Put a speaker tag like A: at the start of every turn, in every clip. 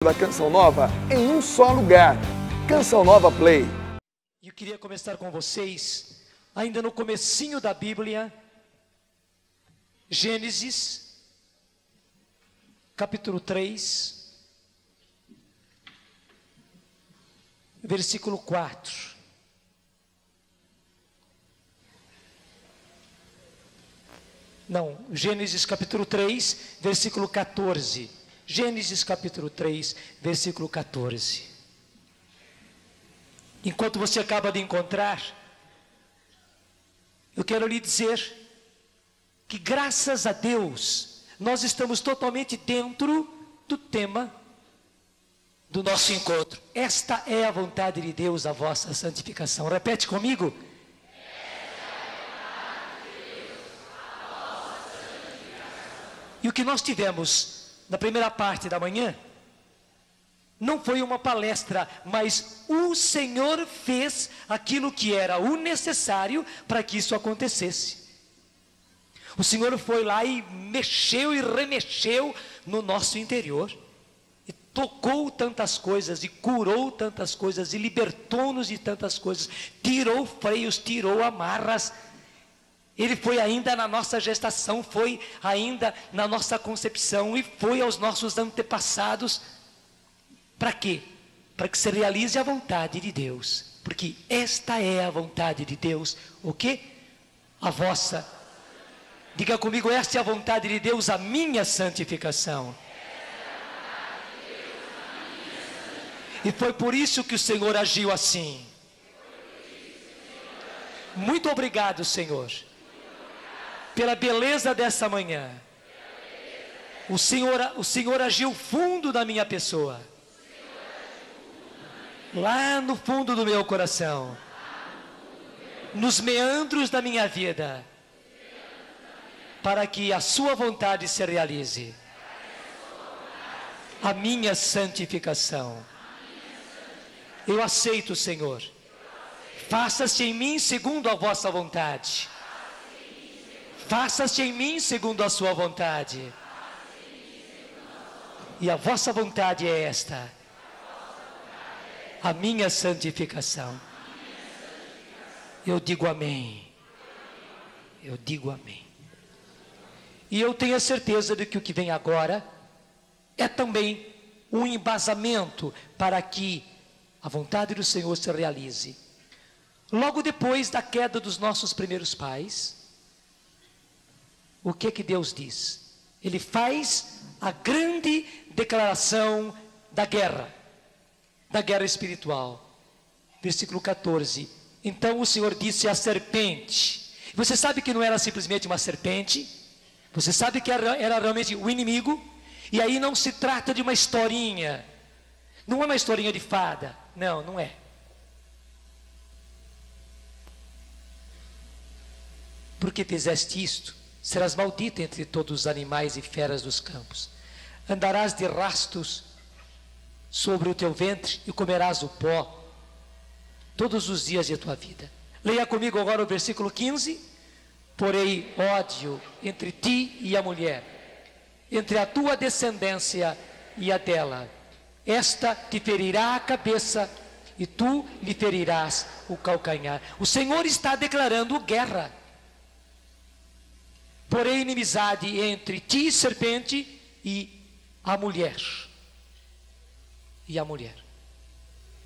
A: da Canção Nova em um só lugar. Canção Nova Play.
B: Eu queria começar com vocês, ainda no comecinho da Bíblia, Gênesis, capítulo 3, versículo 4. Não, Gênesis capítulo 3, versículo 14. Gênesis capítulo 3, versículo 14. Enquanto você acaba de encontrar, eu quero lhe dizer que graças a Deus, nós estamos totalmente dentro do tema do nosso encontro. Esta é a vontade de Deus, a vossa santificação. Repete comigo. E o que nós tivemos na primeira parte da manhã não foi uma palestra, mas o Senhor fez aquilo que era o necessário para que isso acontecesse. O Senhor foi lá e mexeu e remexeu no nosso interior, e tocou tantas coisas, e curou tantas coisas, e libertou-nos de tantas coisas, tirou freios, tirou amarras. Ele foi ainda na nossa gestação, foi ainda na nossa concepção e foi aos nossos antepassados. Para quê? Para que se realize a vontade de Deus. Porque esta é a vontade de Deus. O quê? A vossa. Diga comigo, esta é a vontade de Deus, a minha santificação. E foi por isso que o Senhor agiu assim. Muito obrigado, Senhor, pela beleza dessa manhã. O Senhor agiu fundo na minha pessoa, lá no fundo do meu coração, nos meandros da minha vida, para que a sua vontade se realize, a minha santificação. Eu aceito, Senhor, faça-se em mim segundo a vossa vontade. Faça-se em mim segundo a sua vontade. E a vossa vontade é esta: a minha santificação. Eu digo amém. Eu digo amém. E eu tenho a certeza de que o que vem agora é também um embasamento para que a vontade do Senhor se realize. Logo depois da queda dos nossos primeiros pais, o que Deus diz? Ele faz a grande declaração da guerra espiritual. Versículo 14. Então o Senhor disse à serpente. Você sabe que não era simplesmente uma serpente? Você sabe que era realmente o inimigo? E aí não se trata de uma historinha. Não é uma historinha de fada. Não, não é. Porque fizeste isto, serás maldito entre todos os animais e feras dos campos. Andarás de rastos sobre o teu ventre e comerás o pó todos os dias de tua vida. Leia comigo agora o versículo 15. Porém ódio entre ti e a mulher, entre a tua descendência e a dela. Esta te ferirá a cabeça e tu lhe ferirás o calcanhar. O Senhor está declarando guerra. Porém inimizade entre ti, serpente, e a mulher. E a mulher.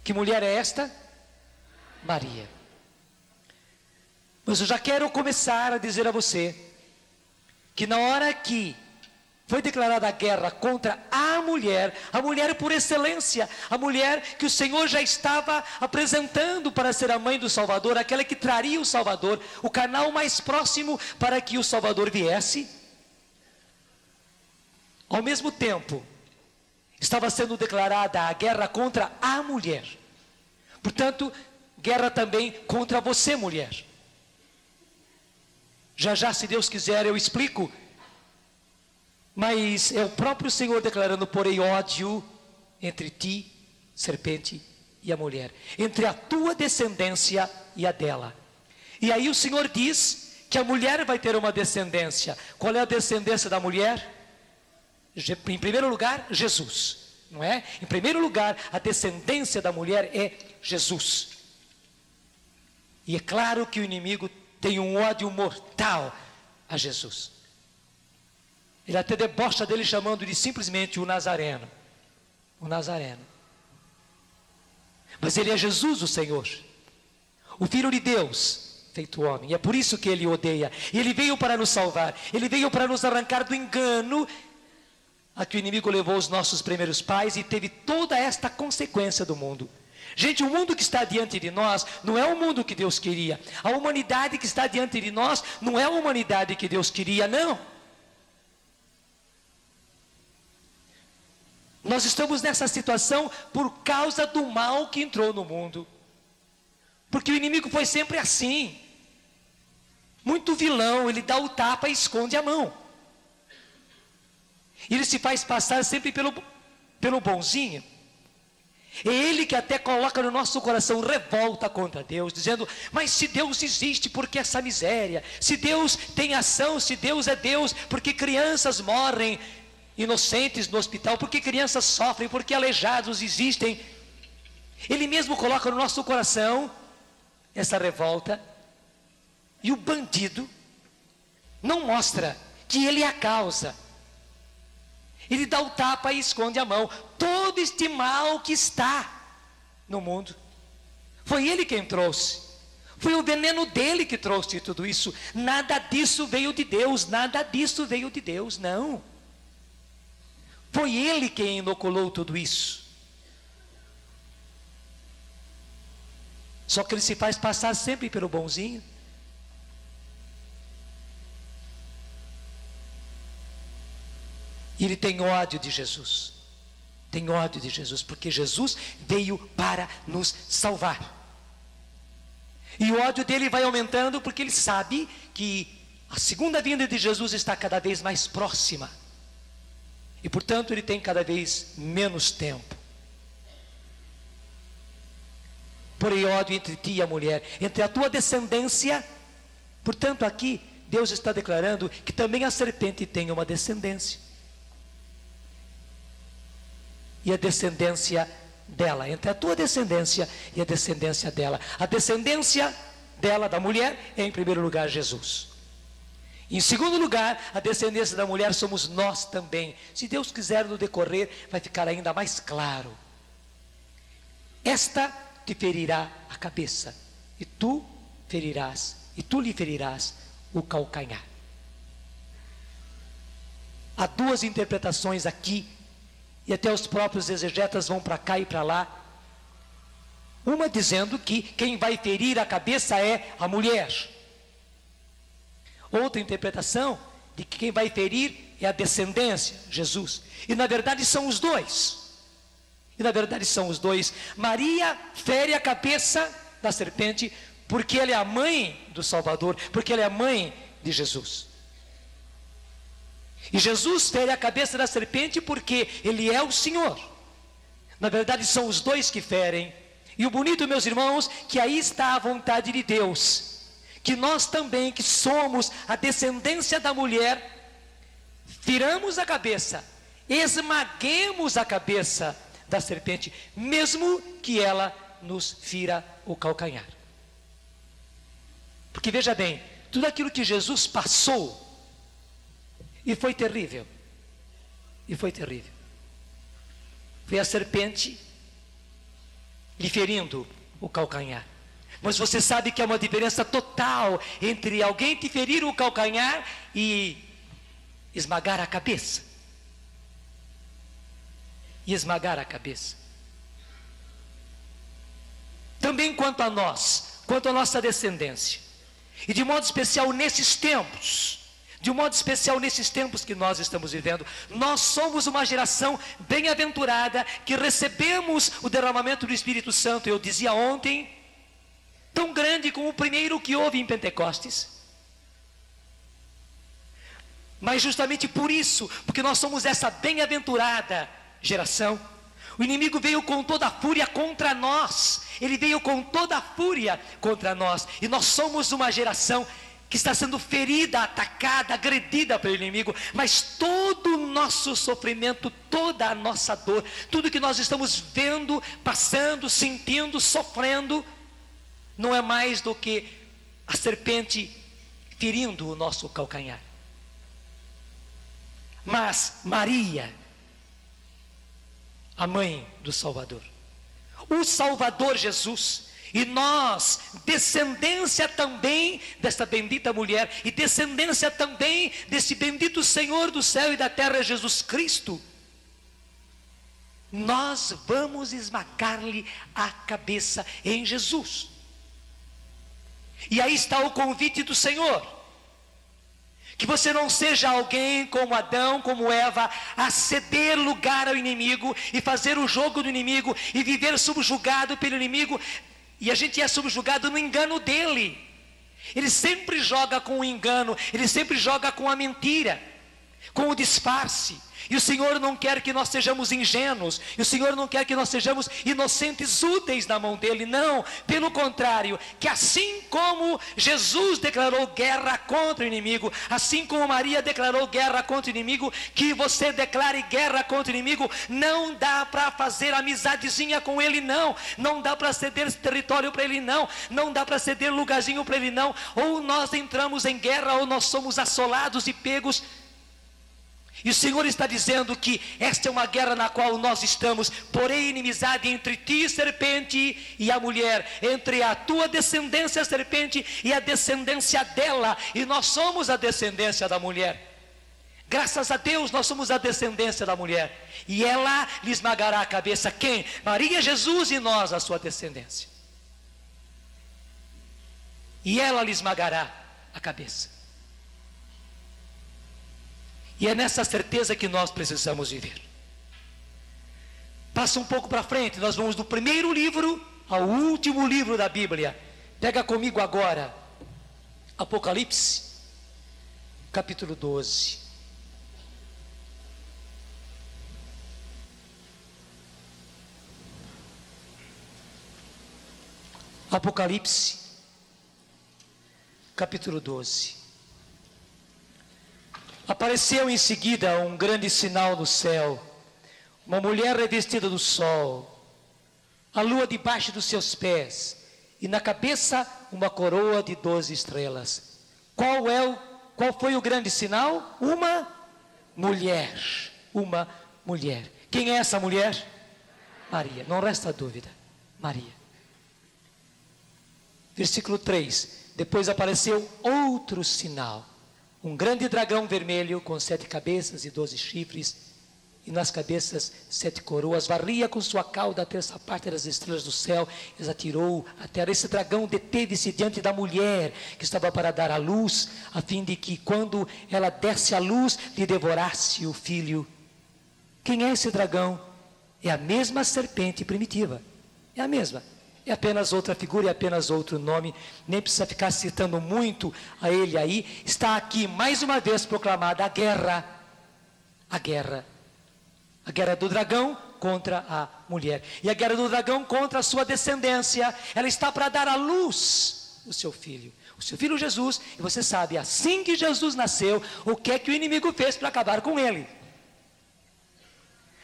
B: Que mulher é esta? Maria. Mas eu já quero começar a dizer a você que na hora que foi declarada a guerra contra a mulher por excelência, a mulher que o Senhor já estava apresentando para ser a mãe do Salvador, aquela que traria o Salvador, o canal mais próximo para que o Salvador viesse, ao mesmo tempo, estava sendo declarada a guerra contra a mulher. Portanto, guerra também contra você, mulher. Já, se Deus quiser, eu explico. Mas é o próprio Senhor declarando: porém ódio entre ti, serpente, e a mulher, entre a tua descendência e a dela. E aí o Senhor diz que a mulher vai ter uma descendência. Qual é a descendência da mulher? Em primeiro lugar, Jesus. não é? Em primeiro lugar, a descendência da mulher é Jesus. E é claro que o inimigo tem um ódio mortal a Jesus. Ele até debocha dele, chamando de simplesmente o Nazareno. O Nazareno. Mas ele é Jesus, o Senhor, o Filho de Deus, feito homem. E é por isso que ele odeia. E ele veio para nos salvar. Ele veio para nos arrancar do engano a que o inimigo levou os nossos primeiros pais, e teve toda esta consequência do mundo. Gente, o mundo que está diante de nós não é o mundo que Deus queria. A humanidade que está diante de nós não é a humanidade que Deus queria, não. Nós estamos nessa situação por causa do mal que entrou no mundo. Porque o inimigo foi sempre assim. Muito vilão, ele dá o tapa e esconde a mão. Ele se faz passar sempre pelo bonzinho. É ele que até coloca no nosso coração revolta contra Deus, dizendo: mas se Deus existe, por que essa miséria? Se Deus tem ação, se Deus é Deus, por que crianças morrem inocentes no hospital? Por que crianças sofrem? Por que aleijados existem? Ele mesmo coloca no nosso coração essa revolta. E o bandido não mostra que ele é a causa. Ele dá o tapa e esconde a mão. Todo este mal que está no mundo, foi ele quem trouxe. Foi o veneno dele que trouxe tudo isso. Nada disso veio de Deus. Nada disso veio de Deus, não. Foi ele quem inoculou tudo isso. Só que ele se faz passar sempre pelo bonzinho. Ele tem ódio de Jesus. Tem ódio de Jesus, porque Jesus veio para nos salvar. E o ódio dele vai aumentando, porque ele sabe que a segunda vinda de Jesus está cada vez mais próxima. E portanto ele tem cada vez menos tempo. Porém, ódio entre ti e a mulher, entre a tua descendência. Portanto, aqui Deus está declarando que também a serpente tem uma descendência. E a descendência dela, entre a tua descendência e a descendência dela. A descendência dela, da mulher, é em primeiro lugar Jesus. Em segundo lugar, a descendência da mulher somos nós também. Se Deus quiser, no decorrer, vai ficar ainda mais claro. Esta te ferirá a cabeça, e tu lhe ferirás o calcanhar. Há duas interpretações aqui, e até os próprios exegetas vão para cá e para lá. Uma dizendo que quem vai ferir a cabeça é a mulher. Outra interpretação de que quem vai ferir é a descendência, Jesus. E na verdade são os dois. Maria fere a cabeça da serpente porque ela é a mãe do Salvador, porque ela é a mãe de Jesus. E Jesus fere a cabeça da serpente porque ele é o Senhor. Na verdade são os dois que ferem. E o bonito, meus irmãos, que aí está a vontade de Deus, que nós também, que somos a descendência da mulher, firamos a cabeça, esmaguemos a cabeça da serpente, mesmo que ela nos fira o calcanhar. Porque veja bem, tudo aquilo que Jesus passou, e foi terrível, foi a serpente lhe ferindo o calcanhar. Mas você sabe que há uma diferença total entre alguém te ferir o calcanhar e esmagar a cabeça. Também quanto a nós, quanto à nossa descendência, e de modo especial nesses tempos, que nós estamos vivendo, nós somos uma geração bem-aventurada, que recebemos o derramamento do Espírito Santo. Eu dizia ontem, tão grande como o primeiro que houve em Pentecostes. Mas justamente por isso, porque nós somos essa bem-aventurada geração, o inimigo veio com toda a fúria contra nós. E nós somos uma geração que está sendo ferida, atacada, agredida pelo inimigo, mas todo o nosso sofrimento, toda a nossa dor, tudo que nós estamos vendo, passando, sentindo, sofrendo, não é mais do que a serpente ferindo o nosso calcanhar. Mas Maria, a mãe do Salvador, o Salvador Jesus, e nós, descendência também desta bendita mulher, e descendência também desse bendito Senhor do céu e da terra, Jesus Cristo, nós vamos esmagar-lhe a cabeça em Jesus. E aí está o convite do Senhor, que você não seja alguém como Adão, como Eva, a ceder lugar ao inimigo, e fazer o jogo do inimigo, e viver subjugado pelo inimigo. E a gente é subjugado no engano dele. Ele sempre joga com o engano, ele sempre joga com a mentira, com o disfarce. E o Senhor não quer que nós sejamos ingênuos, e o Senhor não quer que nós sejamos inocentes, úteis na mão dele. Não, pelo contrário, que assim como Jesus declarou guerra contra o inimigo, assim como Maria declarou guerra contra o inimigo, que você declare guerra contra o inimigo. Não dá para fazer amizadezinha com ele, não dá para ceder território para ele, não dá para ceder lugarzinho para ele, não. Ou nós entramos em guerra, ou nós somos assolados e pegos. E o Senhor está dizendo que esta é uma guerra na qual nós estamos. Porém, inimizade entre ti, serpente, e a mulher, entre a tua descendência, serpente, e a descendência dela. E nós somos a descendência da mulher. Graças a Deus nós somos a descendência da mulher. E ela lhe esmagará a cabeça. Quem? Maria, Jesus, e nós a sua descendência. E ela lhe esmagará a cabeça. E é nessa certeza que nós precisamos viver. Passa um pouco para frente, nós vamos do primeiro livro ao último livro da Bíblia. Pega comigo agora Apocalipse, capítulo 12. Apocalipse, capítulo 12. Apareceu em seguida um grande sinal no céu, uma mulher revestida do sol, a lua debaixo dos seus pés, e na cabeça uma coroa de 12 estrelas. Qual foi o grande sinal? Uma mulher. Uma mulher. Quem é essa mulher? Maria, não resta dúvida. Maria. Versículo 3. Depois apareceu outro sinal. Um grande dragão vermelho com 7 cabeças e 12 chifres, e nas cabeças 7 coroas, varria com sua cauda a terça parte das estrelas do céu, e as atirou à terra. Esse dragão deteve-se diante da mulher que estava para dar à luz, a fim de que quando ela desse à luz, lhe devorasse o filho. Quem é esse dragão? É a mesma serpente primitiva, é a mesma. É apenas outra figura, é apenas outro nome. Nem precisa ficar citando muito a ele aí. Está aqui mais uma vez proclamada a guerra. A guerra. A guerra do dragão contra a mulher. E a guerra do dragão contra a sua descendência. Ela está para dar à luz o seu filho. O seu filho Jesus. E você sabe, assim que Jesus nasceu, o que é que o inimigo fez para acabar com ele?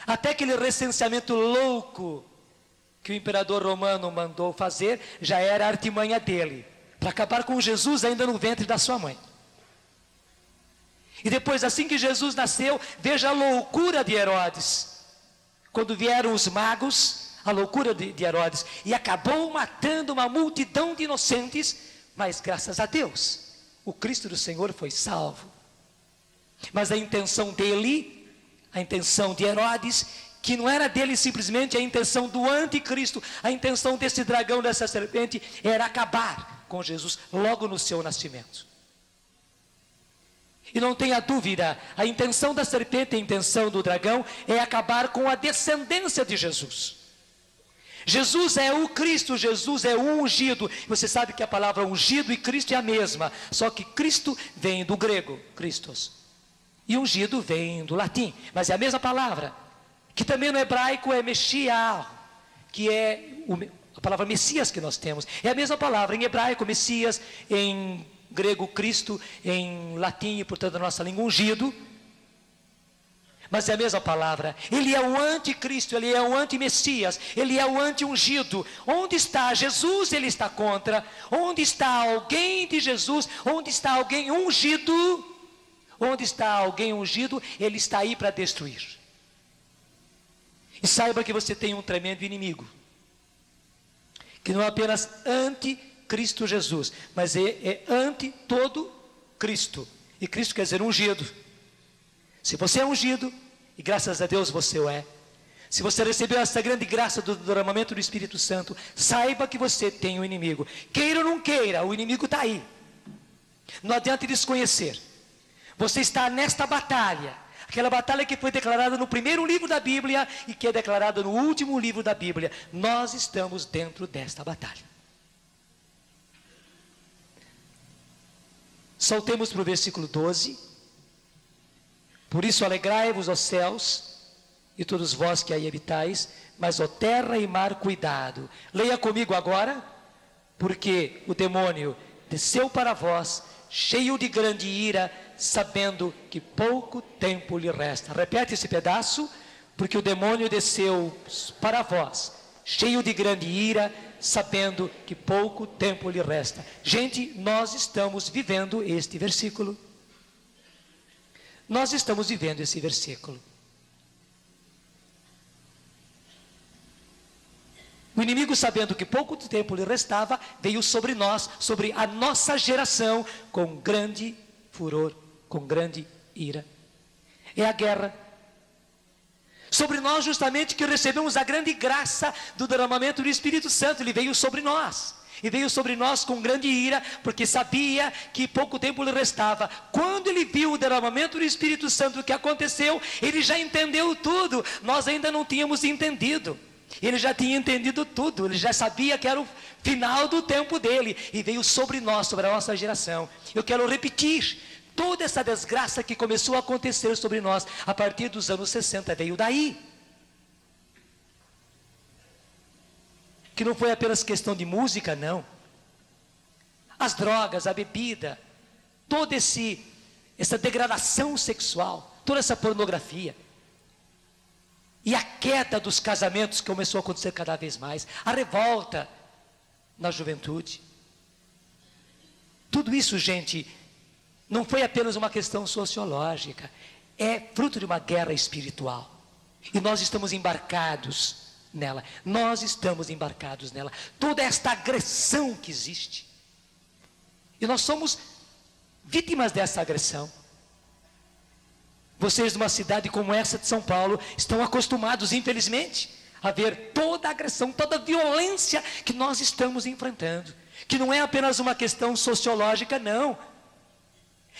B: Até aquele recenseamento louco que o imperador romano mandou fazer, já era a artimanha dele, para acabar com Jesus ainda no ventre da sua mãe. E depois, assim que Jesus nasceu, veja a loucura de Herodes, quando vieram os magos, a loucura de Herodes, e acabou matando uma multidão de inocentes, mas graças a Deus, o Cristo do Senhor foi salvo. Mas a intenção dele, a intenção de Herodes, que não era dele simplesmente, a intenção do anticristo, a intenção desse dragão, dessa serpente, era acabar com Jesus logo no seu nascimento. E não tenha dúvida, a intenção da serpente, a intenção do dragão é acabar com a descendência de Jesus. Jesus é o Cristo, Jesus é o ungido. Você sabe que a palavra ungido e Cristo é a mesma, só que Cristo vem do grego, Christos, e ungido vem do latim, mas é a mesma palavra, que também no hebraico é Messias, que é a palavra Messias que nós temos. É a mesma palavra em hebraico, Messias, em grego Cristo, em latim e portanto na nossa língua ungido, mas é a mesma palavra. Ele é o anticristo, ele é o anti-messias, ele é o anti-ungido. Onde está Jesus, ele está contra. Onde está alguém de Jesus, onde está alguém ungido, onde está alguém ungido, ele está aí para destruir. E saiba que você tem um tremendo inimigo, que não é apenas anti-Cristo Jesus, mas é anti todo Cristo. E Cristo quer dizer ungido. Se você é ungido, e graças a Deus você o é, se você recebeu essa grande graça do derramamento do Espírito Santo, saiba que você tem um inimigo. Queira ou não queira, o inimigo está aí. Não adianta desconhecer. Você está nesta batalha, aquela batalha que foi declarada no primeiro livro da Bíblia e que é declarada no último livro da Bíblia. Nós estamos dentro desta batalha. Saltemos para o versículo 12. Por isso alegrai-vos, ó céus, e todos vós que aí habitais, mas ó terra e mar, cuidado. Leia comigo agora, porque o demônio desceu para vós, cheio de grande ira, sabendo que pouco tempo lhe resta. Repete esse pedaço, porque o demônio desceu para vós, cheio de grande ira, sabendo que pouco tempo lhe resta. Gente, nós estamos vivendo este versículo. Nós estamos vivendo esse versículo. O inimigo, sabendo que pouco tempo lhe restava, veio sobre nós, sobre a nossa geração, com grande furor, com grande ira. É a guerra. Sobre nós, justamente, que recebemos a grande graça do derramamento do Espírito Santo. Ele veio sobre nós. E veio sobre nós com grande ira, porque sabia que pouco tempo lhe restava. Quando ele viu o derramamento do Espírito Santo, o que aconteceu, ele já entendeu tudo. Nós ainda não tínhamos entendido. Ele já tinha entendido tudo. Ele já sabia que era o final do tempo dele. E veio sobre nós, sobre a nossa geração. Eu quero repetir. Toda essa desgraça que começou a acontecer sobre nós a partir dos anos 60 veio daí. Que não foi apenas questão de música, não. As drogas, a bebida, toda essa degradação sexual, toda essa pornografia. E a queda dos casamentos que começou a acontecer cada vez mais. A revolta na juventude. Tudo isso, gente, não foi apenas uma questão sociológica. É fruto de uma guerra espiritual. E nós estamos embarcados nela, nós estamos embarcados nela, toda esta agressão que existe, e nós somos vítimas dessa agressão. Vocês de uma cidade como essa de São Paulo estão acostumados, infelizmente, a ver toda a agressão, toda a violência que nós estamos enfrentando, que não é apenas uma questão sociológica, não,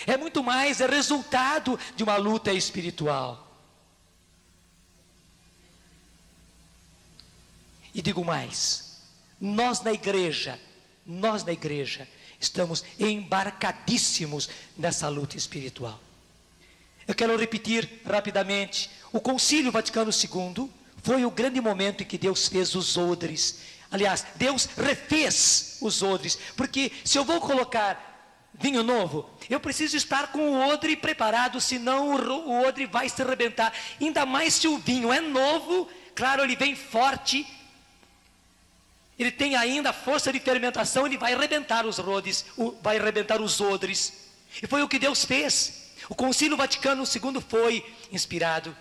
B: é muito mais, é resultado de uma luta espiritual. E digo mais, nós na igreja, estamos embarcadíssimos nessa luta espiritual. Eu quero repetir rapidamente, o Concílio Vaticano II foi o grande momento em que Deus fez os odres. Aliás, Deus refez os odres, porque se eu vou colocar vinho novo, eu preciso estar com o odre preparado, senão o odre vai se arrebentar. Ainda mais se o vinho é novo, claro, ele vem forte, ele tem ainda força de fermentação, ele vai arrebentar os odres, E foi o que Deus fez. O Concílio Vaticano II foi inspirado.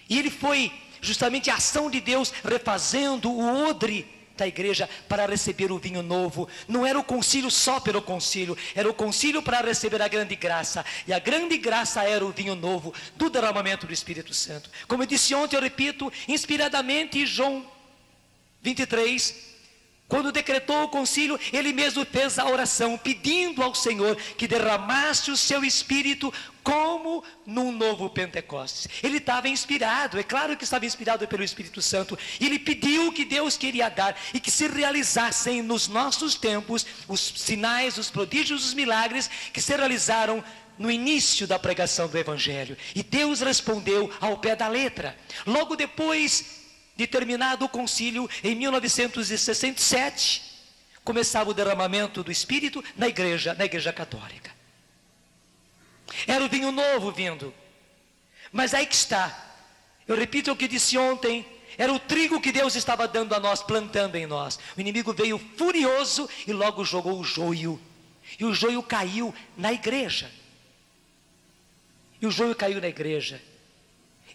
B: E ele foi justamente a ação de Deus refazendo o odre da igreja para receber o vinho novo. Não era o concílio só pelo concílio, era o concílio para receber a grande graça. E a grande graça era o vinho novo do derramamento do Espírito Santo. Como eu disse ontem, eu repito, inspiradamente, João 23, quando decretou o concílio, ele mesmo fez a oração, pedindo ao Senhor que derramasse o seu Espírito como num novo Pentecostes. Ele estava inspirado, é claro que estava inspirado pelo Espírito Santo. Ele pediu o que Deus queria dar e que se realizassem nos nossos tempos os sinais, os prodígios, os milagres que se realizaram no início da pregação do Evangelho. E Deus respondeu ao pé da letra. Logo depois de terminado o concílio, em 1967, começava o derramamento do Espírito na igreja católica. Era o vinho novo vindo. Mas aí que está. Eu repito o que disse ontem. Era o trigo que Deus estava dando a nós, plantando em nós. O inimigo veio furioso e logo jogou o joio. E o joio caiu na igreja. E o joio caiu na igreja.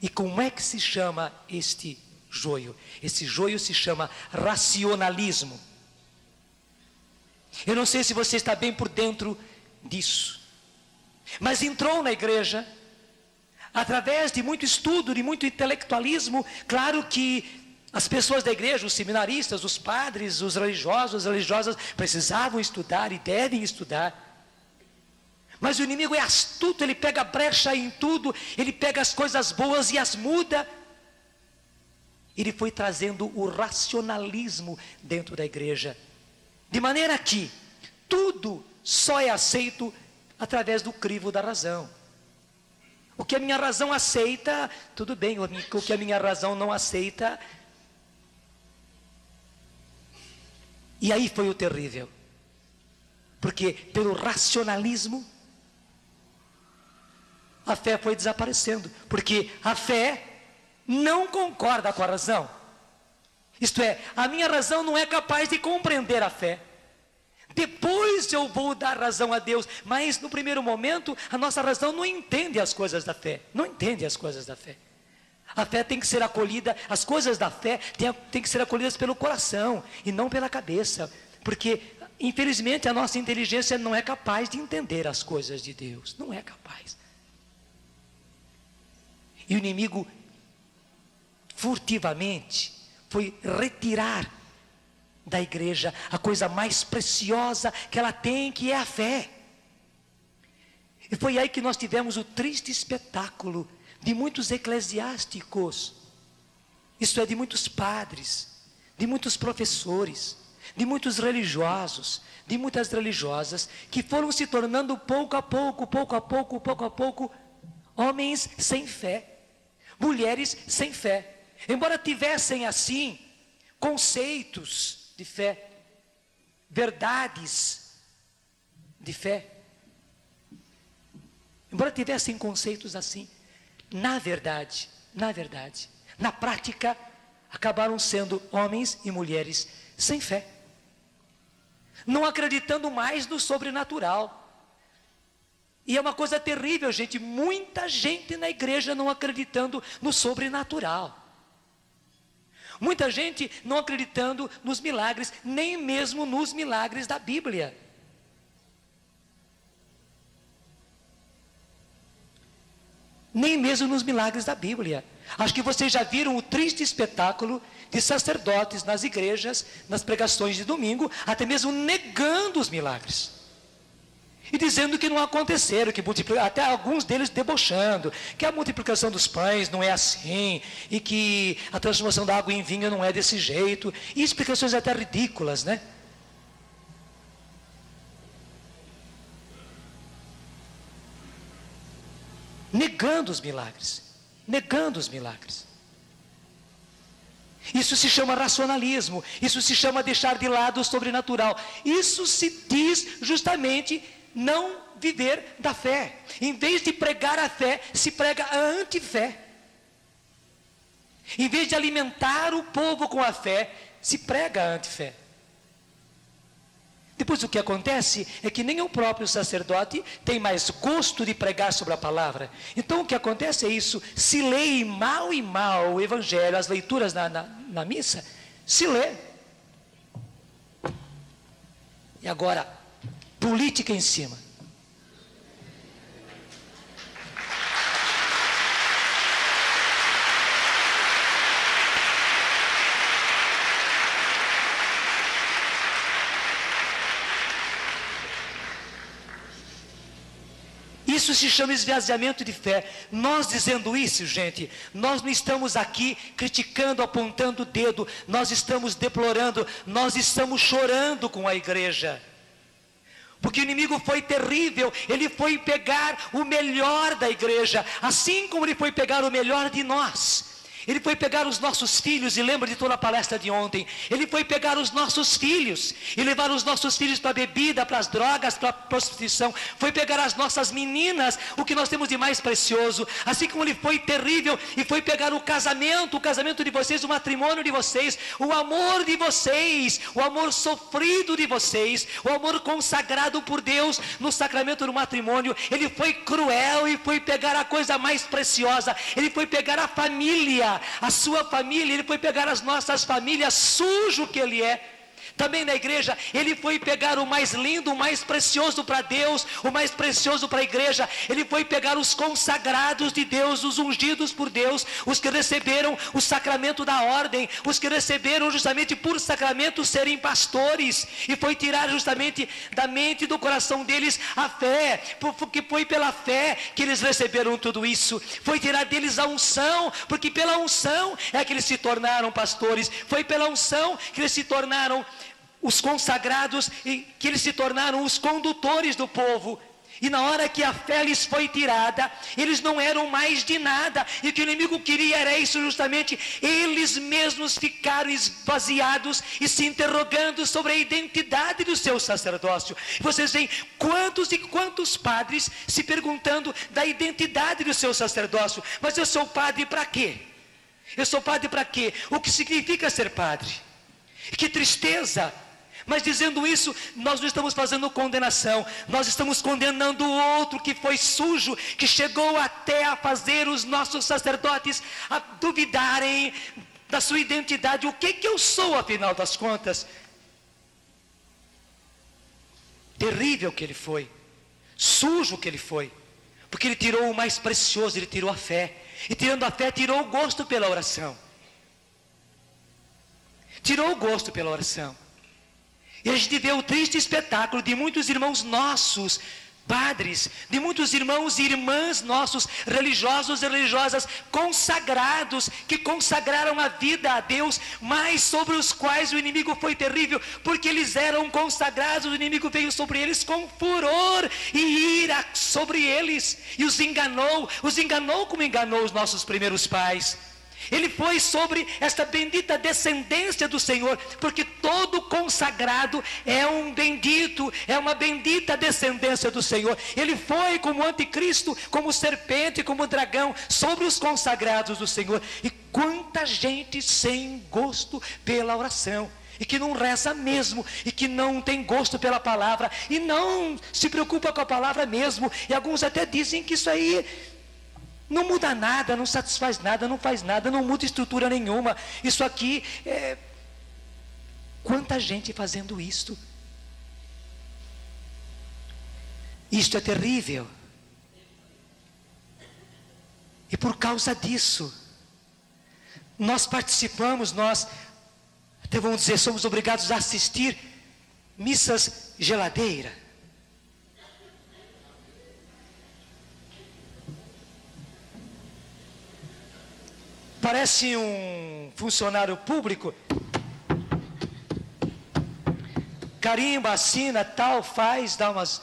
B: E como é que se chama este joio? Esse joio se chama racionalismo. Eu não sei se você está bem por dentro disso. Mas entrou na igreja, através de muito estudo, de muito intelectualismo. Claro que as pessoas da igreja, os seminaristas, os padres, os religiosos, as religiosas, precisavam estudar e devem estudar. Mas o inimigo é astuto, ele pega brecha em tudo, ele pega as coisas boas e as muda. Ele foi trazendo o racionalismo dentro da igreja, de maneira que tudo só é aceito através do crivo da razão. O que a minha razão aceita, tudo bem. O que a minha razão não aceita. E aí foi o terrível. Porque pelo racionalismo, a fé foi desaparecendo. Porque a fé não concorda com a razão. Isto é, a minha razão não é capaz de compreender a fé. Depois eu vou dar razão a Deus, mas no primeiro momento a nossa razão não entende as coisas da fé. Não entende as coisas da fé. A fé tem que ser acolhida, as coisas da fé tem que ser acolhidas pelo coração e não pela cabeça. Porque infelizmente a nossa inteligência não é capaz de entender as coisas de Deus. Não é capaz. E o inimigo furtivamente foi retirar da igreja a coisa mais preciosa que ela tem, que é a fé. E foi aí que nós tivemos o triste espetáculo de muitos eclesiásticos, isto é, de muitos padres, de muitos professores, de muitos religiosos, de muitas religiosas, que foram se tornando pouco a pouco, homens sem fé, mulheres sem fé. Embora tivessem assim conceitos de fé, verdades de fé, embora tivessem conceitos assim, na verdade, na prática, acabaram sendo homens e mulheres sem fé, não acreditando mais no sobrenatural. E é uma coisa terrível, gente, muita gente na igreja não acreditando no sobrenatural. Muita gente não acreditando nos milagres, nem mesmo nos milagres da Bíblia. Nem mesmo nos milagres da Bíblia. Acho que vocês já viram o triste espetáculo de sacerdotes nas igrejas, nas pregações de domingo, até mesmo negando os milagres. E dizendo que não aconteceram, que até alguns deles debochando, que a multiplicação dos pães não é assim, e que a transformação da água em vinho não é desse jeito, e explicações até ridículas, né? Negando os milagres. Isso se chama racionalismo, isso se chama deixar de lado o sobrenatural. Isso se diz justamente não viver da fé. Em vez de pregar a fé, se prega a antifé. Em vez de alimentar o povo com a fé, se prega a antifé. Depois o que acontece é que nem o próprio sacerdote tem mais gosto de pregar sobre a palavra. Então o que acontece é isso: se lê mal e mal o evangelho, as leituras na missa, se lê. E agora, política em cima. Isso se chama esvaziamento de fé. Nós dizendo isso, gente, nós não estamos aqui criticando, apontando o dedo, nós estamos deplorando, nós estamos chorando com a igreja. Porque o inimigo foi terrível, ele foi pegar o melhor da igreja, assim como ele foi pegar o melhor de nós. Ele foi pegar os nossos filhos, e lembra de toda a palestra de ontem, ele foi pegar os nossos filhos, e levar os nossos filhos para a bebida, para as drogas, para a prostituição, foi pegar as nossas meninas, o que nós temos de mais precioso, assim como ele foi terrível, e foi pegar o casamento de vocês, o matrimônio de vocês, o amor de vocês, o amor sofrido de vocês, o amor consagrado por Deus, no sacramento do matrimônio. Ele foi cruel, e foi pegar a coisa mais preciosa, ele foi pegar a família, a sua família, ele foi pegar as nossas famílias, sujo que ele é. Também na igreja, ele foi pegar o mais lindo, o mais precioso para Deus, o mais precioso para a igreja. Ele foi pegar os consagrados de Deus, os ungidos por Deus, os que receberam o sacramento da ordem, os que receberam justamente por sacramento serem pastores, e foi tirar justamente da mente e do coração deles a fé, porque foi pela fé que eles receberam tudo isso. Foi tirar deles a unção, porque pela unção é que eles se tornaram pastores. Foi pela unção que eles se tornaram os consagrados, e que eles se tornaram os condutores do povo. E na hora que a fé lhes foi tirada, eles não eram mais de nada, e o que o inimigo queria era isso justamente, eles mesmos ficaram esvaziados e se interrogando sobre a identidade do seu sacerdócio. Vocês veem quantos e quantos padres se perguntando da identidade do seu sacerdócio. Mas eu sou padre para quê? Eu sou padre para quê? O que significa ser padre? Que tristeza! Mas dizendo isso, nós não estamos fazendo condenação, nós estamos condenando o outro que foi sujo, que chegou até a fazer os nossos sacerdotes a duvidarem da sua identidade. O que eu sou, afinal das contas? Terrível que ele foi, sujo que ele foi, porque ele tirou o mais precioso, ele tirou a fé, e tirando a fé, tirou o gosto pela oração. Tirou o gosto pela oração. E a gente vê o triste espetáculo de muitos irmãos nossos, padres, de muitos irmãos e irmãs nossos, religiosos e religiosas, consagrados, que consagraram a vida a Deus, mas sobre os quais o inimigo foi terrível, porque eles eram consagrados. O inimigo veio sobre eles com furor e ira sobre eles, e os enganou como enganou os nossos primeiros pais. Ele foi sobre esta bendita descendência do Senhor, porque todo consagrado é um bendito, é uma bendita descendência do Senhor. Ele foi como anticristo, como serpente, como dragão, sobre os consagrados do Senhor. E quanta gente sem gosto pela oração, e que não reza mesmo, e que não tem gosto pela palavra, e não se preocupa com a palavra mesmo. E alguns até dizem que isso aí não muda nada, não satisfaz nada, não faz nada, não muda estrutura nenhuma. Isso aqui é... Quanta gente fazendo isto. Isto é terrível. E por causa disso, nós participamos, nós até vamos dizer, somos obrigados a assistir missas geladeira. Parece um funcionário público, carimba, assina, tal, faz, dá umas...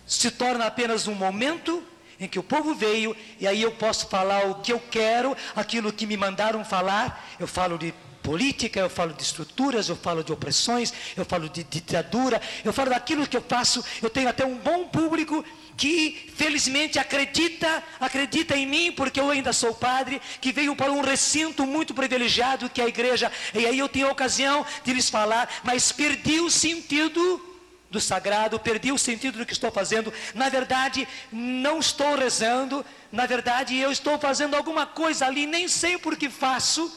B: Se torna apenas um momento em que o povo veio, e aí eu posso falar o que eu quero, aquilo que me mandaram falar. Eu falo de política, eu falo de estruturas, eu falo de opressões, eu falo de ditadura, eu falo daquilo que eu faço. Eu tenho até um bom público que felizmente acredita em mim, porque eu ainda sou padre, que veio para um recinto muito privilegiado que é a igreja, e aí eu tenho a ocasião de lhes falar, mas perdi o sentido do sagrado, perdi o sentido do que estou fazendo. Na verdade, não estou rezando, na verdade eu estou fazendo alguma coisa ali, nem sei por que faço,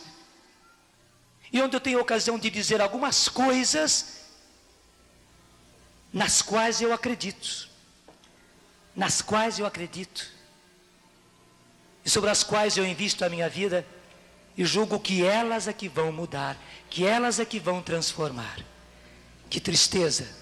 B: e onde eu tenho a ocasião de dizer algumas coisas nas quais eu acredito, e sobre as quais eu invisto a minha vida, e julgo que elas é que vão mudar, que elas é que vão transformar. Que tristeza!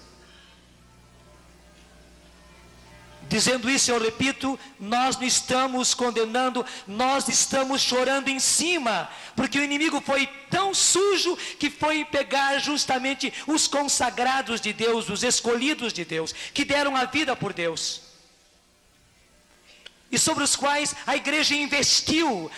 B: Dizendo isso, eu repito, nós não estamos condenando, nós estamos chorando em cima, porque o inimigo foi tão sujo que foi pegar justamente os consagrados de Deus, os escolhidos de Deus, que deram a vida por Deus. e sobre os quais a igreja investiu.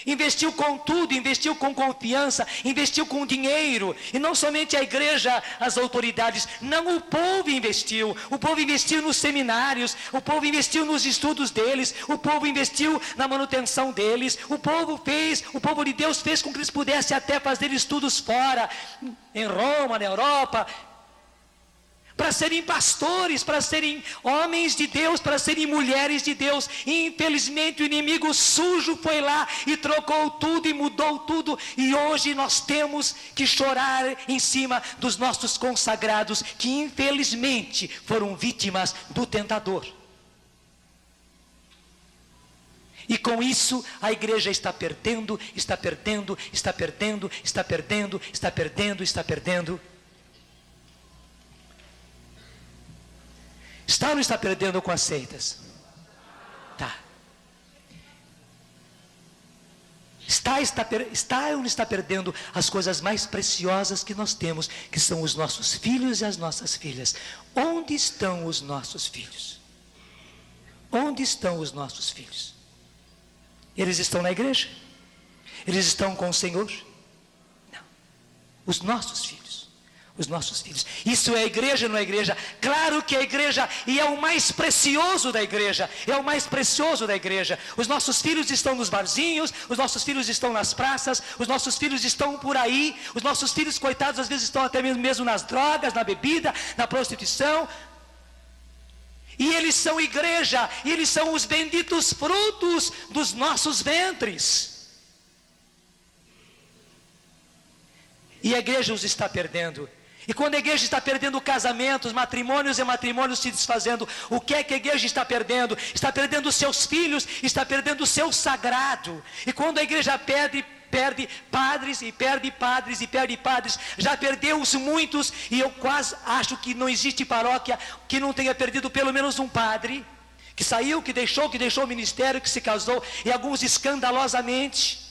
B: Investiu com tudo, investiu com confiança, investiu com dinheiro. E não somente a igreja, as autoridades, não, o povo investiu. O povo investiu nos seminários, o povo investiu nos estudos deles, o povo investiu na manutenção deles. O povo de Deus fez com que eles pudessem até fazer estudos fora, em Roma, na Europa, para serem pastores, para serem homens de Deus, para serem mulheres de Deus. E infelizmente o inimigo sujo foi lá e trocou tudo e mudou tudo. E hoje nós temos que chorar em cima dos nossos consagrados, que infelizmente foram vítimas do tentador. E com isso a igreja está perdendo. Está ou não está perdendo com as seitas? Tá. Está ou não está perdendo as coisas mais preciosas que nós temos, que são os nossos filhos e as nossas filhas? Onde estão os nossos filhos? Onde estão os nossos filhos? Eles estão na igreja? Eles estão com o Senhor? Não. Os nossos filhos. Isso é igreja, não é igreja? Claro que é igreja, e é o mais precioso da igreja. Os nossos filhos estão nos barzinhos, os nossos filhos estão nas praças, os nossos filhos estão por aí. Os nossos filhos, coitados, às vezes estão até mesmo nas drogas, na bebida, na prostituição. E eles são igreja, e eles são os benditos frutos dos nossos ventres. E a igreja os está perdendo. E quando a igreja está perdendo casamentos, matrimônios e matrimônios se desfazendo, o que é que a igreja está perdendo? Está perdendo os seus filhos, está perdendo o seu sagrado. E quando a igreja perde padres, já perdeu os muitos, e eu quase acho que não existe paróquia que não tenha perdido pelo menos um padre, que saiu, que deixou o ministério, que se casou, e alguns escandalosamente,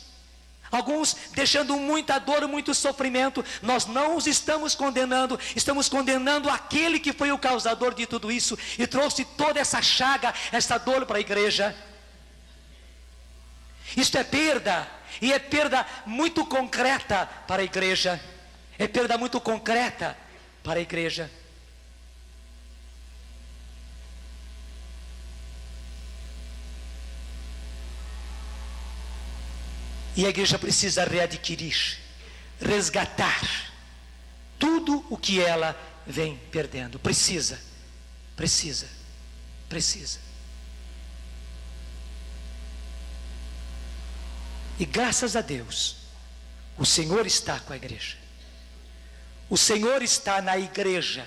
B: alguns deixando muita dor, muito sofrimento. Nós não os estamos condenando, estamos condenando aquele que foi o causador de tudo isso, e trouxe toda essa chaga, essa dor para a igreja. Isto é perda, e é perda muito concreta para a igreja. E a igreja precisa readquirir, resgatar tudo o que ela vem perdendo. Precisa. E graças a Deus, o Senhor está com a igreja. O Senhor está na igreja.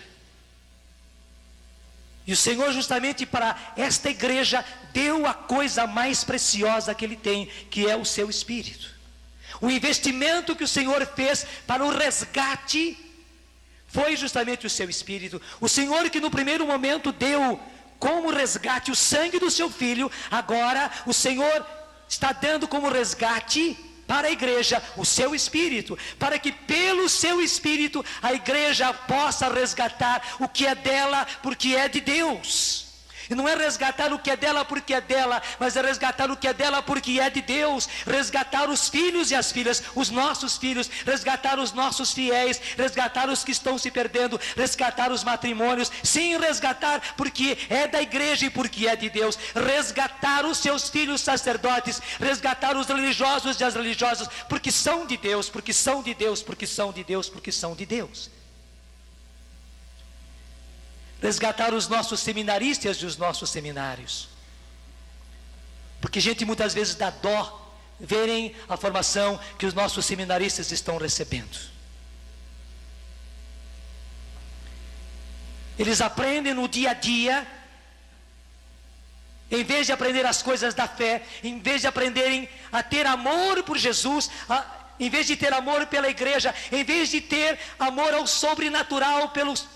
B: E o Senhor, justamente para esta igreja, deu a coisa mais preciosa que Ele tem, que é o seu Espírito. O investimento que o Senhor fez para o resgate foi justamente o seu Espírito. O Senhor, que no primeiro momento deu como resgate o sangue do seu Filho, agora o Senhor está dando como resgate para a igreja o seu Espírito, para que pelo seu Espírito a igreja possa resgatar o que é dela, porque é de Deus. E não é resgatar o que é dela porque é dela, mas é resgatar o que é dela porque é de Deus. Resgatar os filhos e as filhas, os nossos filhos, resgatar os nossos fiéis, resgatar os que estão se perdendo, resgatar os matrimônios. Sim, resgatar porque é da igreja e porque é de Deus. Resgatar os seus filhos sacerdotes, resgatar os religiosos e as religiosas, porque são de Deus, porque são de Deus, porque são de Deus, porque são de Deus. Resgatar os nossos seminaristas e os nossos seminários, porque gente muitas vezes dá dó verem a formação que os nossos seminaristas estão recebendo. Eles aprendem no dia a dia, em vez de aprender as coisas da fé, em vez de aprenderem a ter amor por Jesus, em vez de ter amor pela igreja, em vez de ter amor ao sobrenatural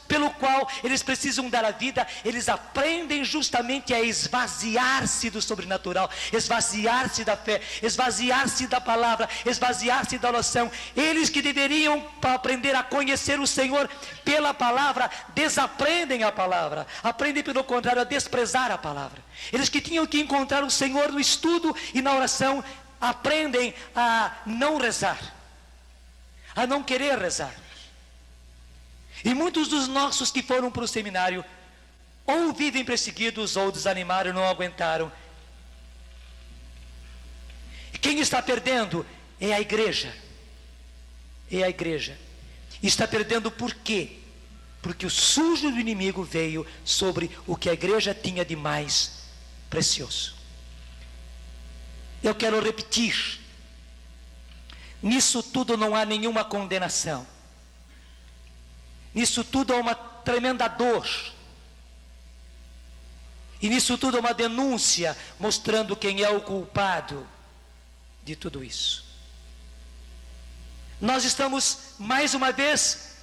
B: pelo qual eles precisam dar a vida, eles aprendem justamente a esvaziar-se do sobrenatural, esvaziar-se da fé, esvaziar-se da palavra, esvaziar-se da oração. Eles que deveriam aprender a conhecer o Senhor pela palavra, desaprendem a palavra, aprendem pelo contrário a desprezar a palavra. Eles que tinham que encontrar o Senhor no estudo e na oração, aprendem a não rezar, a não querer rezar. E muitos dos nossos que foram para o seminário, ou vivem perseguidos, ou desanimaram, não aguentaram. Quem está perdendo é a igreja. É a igreja. E está perdendo por quê? Porque o sujo do inimigo veio sobre o que a igreja tinha de mais precioso. Eu quero repetir, nisso tudo não há nenhuma condenação, nisso tudo há uma tremenda dor, e nisso tudo há uma denúncia mostrando quem é o culpado de tudo isso. Nós estamos mais uma vez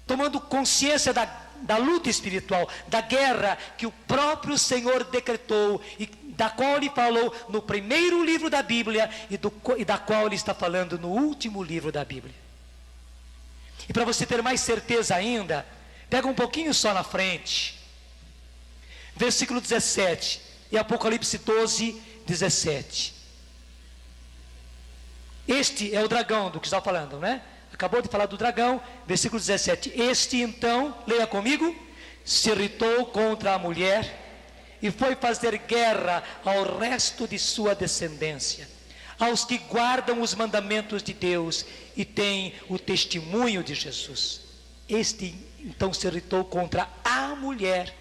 B: tomando consciência da luta espiritual, da guerra que o próprio Senhor decretou e da qual Ele falou no primeiro livro da Bíblia e da qual Ele está falando no último livro da Bíblia. E para você ter mais certeza ainda, pega um pouquinho só na frente, versículo 17 e Apocalipse 12, 17. Este é o dragão do que está falando, né? Acabou de falar do dragão, versículo 17. Este então, leia comigo, se irritou contra a mulher e foi fazer guerra ao resto de sua descendência, aos que guardam os mandamentos de Deus e têm o testemunho de Jesus. Este então se irritou contra a mulher,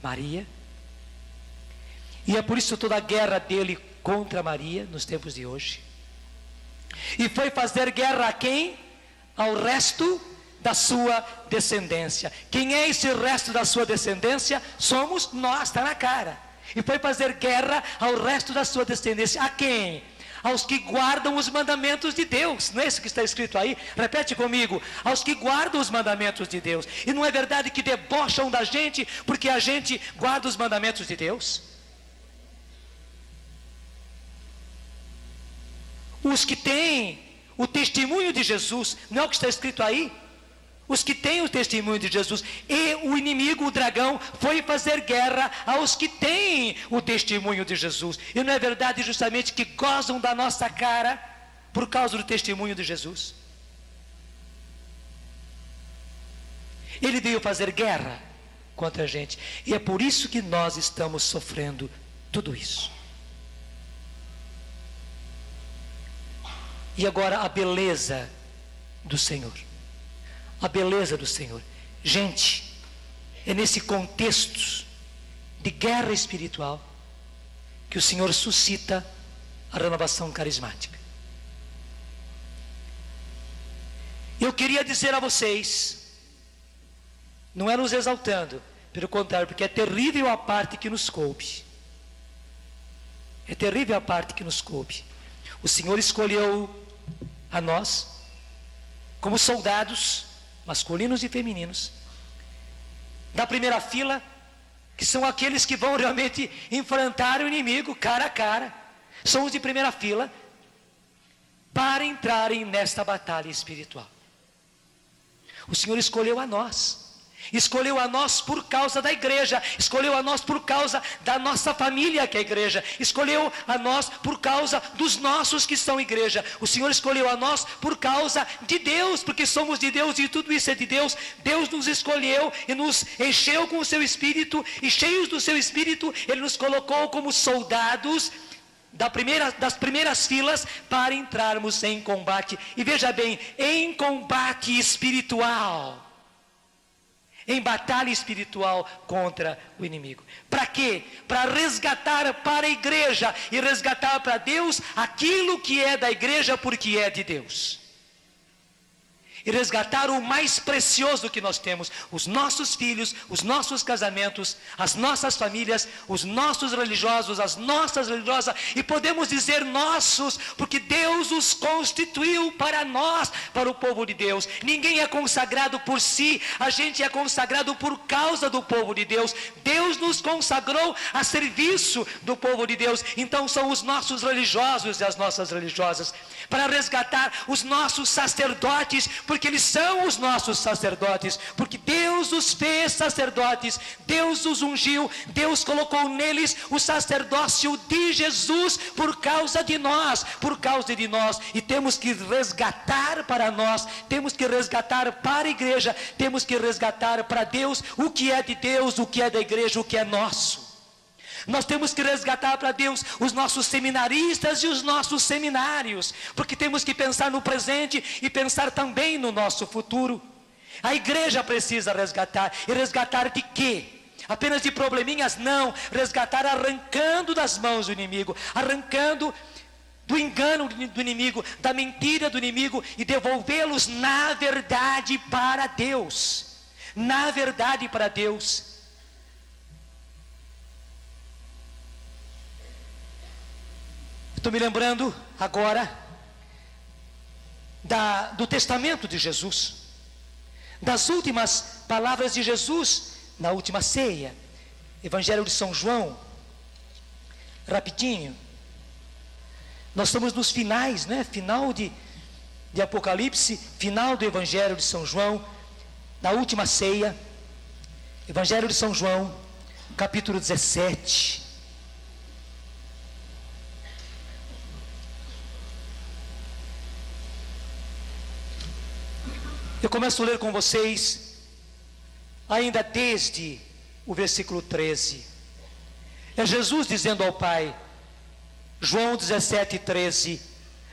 B: Maria, e é por isso toda a guerra dele contra Maria nos tempos de hoje. E foi fazer guerra a quem? Ao resto da sua descendência. Quem é esse resto da sua descendência? Somos nós, está na cara. E foi fazer guerra ao resto da sua descendência. A quem? Aos que guardam os mandamentos de Deus. Não é isso que está escrito aí? Repete comigo. Aos que guardam os mandamentos de Deus. E não é verdade que debocham da gente porque a gente guarda os mandamentos de Deus? Os que têm o testemunho de Jesus, não é o que está escrito aí? Os que têm o testemunho de Jesus. E o inimigo, o dragão, foi fazer guerra aos que têm o testemunho de Jesus. E não é verdade justamente que gozam da nossa cara por causa do testemunho de Jesus? Ele veio fazer guerra contra a gente. E é por isso que nós estamos sofrendo tudo isso. E agora a beleza do Senhor. A beleza do Senhor. Gente, é nesse contexto de guerra espiritual que o Senhor suscita a renovação carismática. Eu queria dizer a vocês, não é nos exaltando, pelo contrário, porque é terrível a parte que nos coube. É terrível a parte que nos coube. O Senhor escolheu a nós, como soldados, masculinos e femininos, da primeira fila, que são aqueles que vão realmente enfrentar o inimigo cara a cara, são os de primeira fila, para entrarem nesta batalha espiritual. O Senhor escolheu a nós. Escolheu a nós por causa da igreja, escolheu a nós por causa da nossa família que é a igreja, escolheu a nós por causa dos nossos que são igreja. O Senhor escolheu a nós por causa de Deus, porque somos de Deus e tudo isso é de Deus. Deus nos escolheu e nos encheu com o seu Espírito, e cheios do seu Espírito Ele nos colocou como soldados das primeiras filas para entrarmos em combate. E veja bem, em combate espiritual, em batalha espiritual contra o inimigo. Para quê? Para resgatar para a igreja e resgatar para Deus aquilo que é da igreja porque é de Deus. e resgatar o mais precioso que nós temos: os nossos filhos, os nossos casamentos, as nossas famílias, os nossos religiosos, as nossas religiosas, e podemos dizer nossos, porque Deus os constituiu para nós, para o povo de Deus. Ninguém é consagrado por si, a gente é consagrado por causa do povo de Deus. Deus nos consagrou a serviço do povo de Deus. Então são os nossos religiosos e as nossas religiosas, para resgatar os nossos sacerdotes, porque eles são os nossos sacerdotes, porque Deus os fez sacerdotes, Deus os ungiu, Deus colocou neles o sacerdócio de Jesus por causa de nós, e temos que resgatar para nós, temos que resgatar para a igreja, temos que resgatar para Deus o que é de Deus, o que é da igreja, o que é nosso. Nós temos que resgatar para Deus os nossos seminaristas e os nossos seminários, porque temos que pensar no presente e pensar também no nosso futuro. A igreja precisa resgatar, e resgatar de quê? Apenas de probleminhas? Não, resgatar arrancando das mãos do inimigo, arrancando do engano do inimigo, da mentira do inimigo, e devolvê-los na verdade para Deus, na verdade para Deus. Estou me lembrando agora do testamento de Jesus, das últimas palavras de Jesus na última ceia. Evangelho de São João, rapidinho. Nós estamos nos finais, né? Final de Apocalipse, final do Evangelho de São João, na última ceia. Evangelho de São João, capítulo 17. Eu começo a ler com vocês, ainda desde o versículo 13. É Jesus dizendo ao Pai, João 17, 13: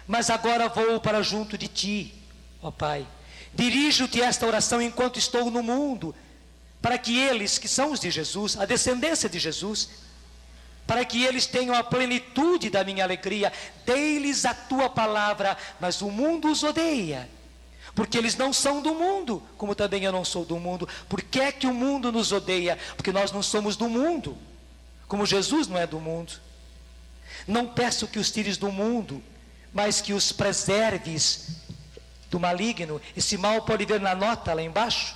B: mas agora vou para junto de ti, ó Pai. Dirijo-te esta oração enquanto estou no mundo, para que eles, que são os de Jesus, a descendência de Jesus, para que eles tenham a plenitude da minha alegria. Dei-lhes a tua palavra, mas o mundo os odeia, porque eles não são do mundo, como também eu não sou do mundo. Por que é que o mundo nos odeia? Porque nós não somos do mundo, como Jesus não é do mundo. Não peço que os tires do mundo, mas que os preserves do maligno. Esse mal pode ver na nota lá embaixo,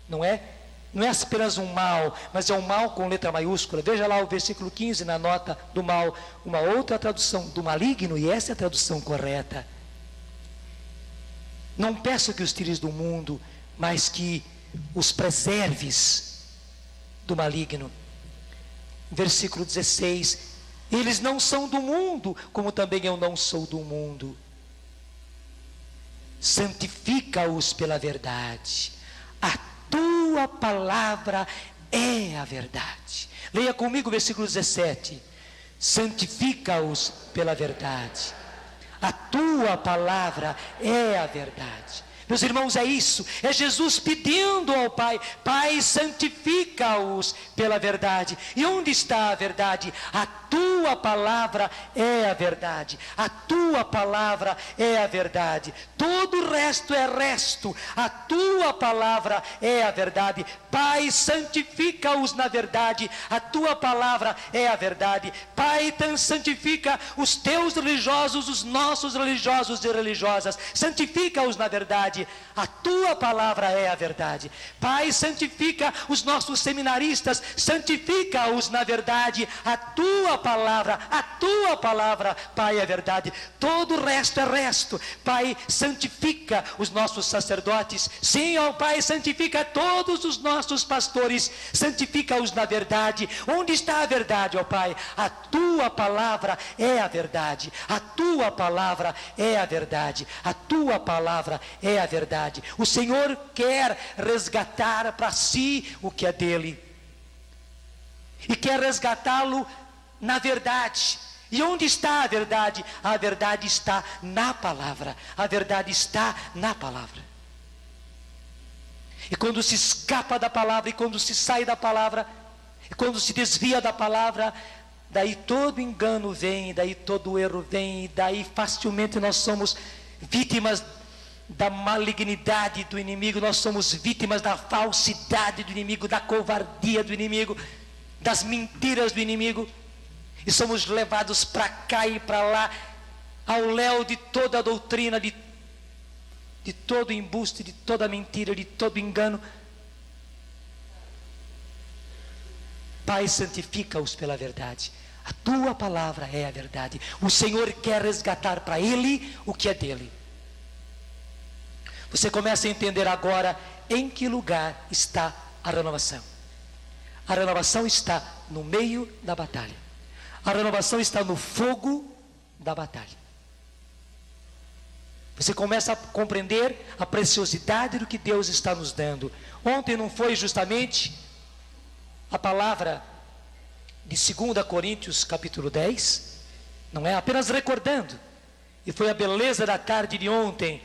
B: não é? Não é apenas um mal, mas é um mal com letra maiúscula. Veja lá o versículo 15 na nota do mal, uma outra tradução do maligno, e essa é a tradução correta. Não peço que os tires do mundo, mas que os preserves do maligno. Versículo 16: eles não são do mundo, como também eu não sou do mundo. Santifica-os pela verdade, a tua palavra é a verdade. Leia comigo o versículo 17: santifica-os pela verdade, a tua palavra é a verdade. Meus irmãos, é isso, é Jesus pedindo ao Pai: Pai, santifica-os pela verdade. E onde está a verdade? A tua palavra é a verdade, a tua palavra é a verdade. Todo o resto é resto, a tua palavra é a verdade. Pai, santifica-os na verdade, a tua palavra é a verdade. Pai, santifica os teus religiosos, os nossos religiosos e religiosas, santifica-os na verdade, a tua palavra é a verdade. Pai, santifica os nossos seminaristas, santifica-os na verdade, a tua palavra, Pai, é verdade. Todo o resto é resto. Pai, santifica os nossos sacerdotes, sim, ó Pai, santifica todos os nossos pastores, santifica-os na verdade. Onde está a verdade, ó Pai? A tua palavra é a verdade, a tua palavra é a verdade, a tua palavra é a verdade. O Senhor quer resgatar para si o que é dele, e quer resgatá-lo na verdade. E onde está a verdade? A verdade está na palavra, a verdade está na palavra. E quando se escapa da palavra, e quando se sai da palavra, e quando se desvia da palavra, daí todo engano vem, daí todo erro vem, e daí facilmente nós somos vítimas da malignidade do inimigo, nós somos vítimas da falsidade do inimigo, da covardia do inimigo, das mentiras do inimigo, e somos levados para cá e para lá, ao léu de toda a doutrina, de todo embuste, de toda mentira, de todo engano. Pai, santifica-os pela verdade. A tua palavra é a verdade. O Senhor quer resgatar para Ele o que é dele. Você começa a entender agora em que lugar está a renovação. A renovação está no meio da batalha. A renovação está no fogo da batalha. Você começa a compreender a preciosidade do que Deus está nos dando. Ontem não foi justamente a palavra de 2 Coríntios capítulo 10? Não é? Apenas recordando. E foi a beleza da tarde de ontem.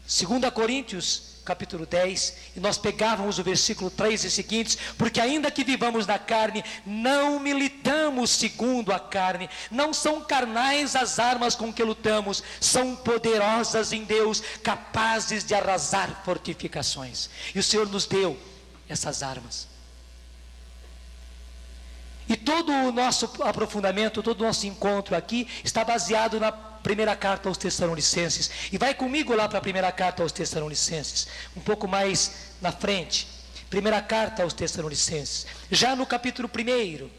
B: 2 Coríntios capítulo 10, e nós pegávamos o versículo 3 e seguintes, porque ainda que vivamos na carne, não militamos segundo a carne, não são carnais as armas com que lutamos, são poderosas em Deus, capazes de arrasar fortificações. E o Senhor nos deu essas armas. E todo o nosso aprofundamento, todo o nosso encontro aqui está baseado na primeira carta aos Tessalonicenses. E vai comigo lá para a primeira carta aos Tessalonicenses, um pouco mais na frente. Primeira carta aos Tessalonicenses, já no capítulo 1.